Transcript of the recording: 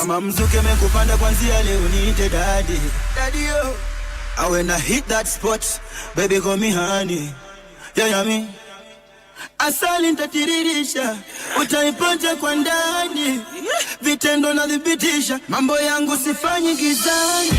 Kama mzuke mekupanda kwanzia leo niite daddy. Daddy yo. I when I hit that spot, baby call me honey. Yeah, yeah, me. Asali nitatirisha, utaipata kwa ndani. Vitendo na thibitisha, mambo yangu sifanyi gizani.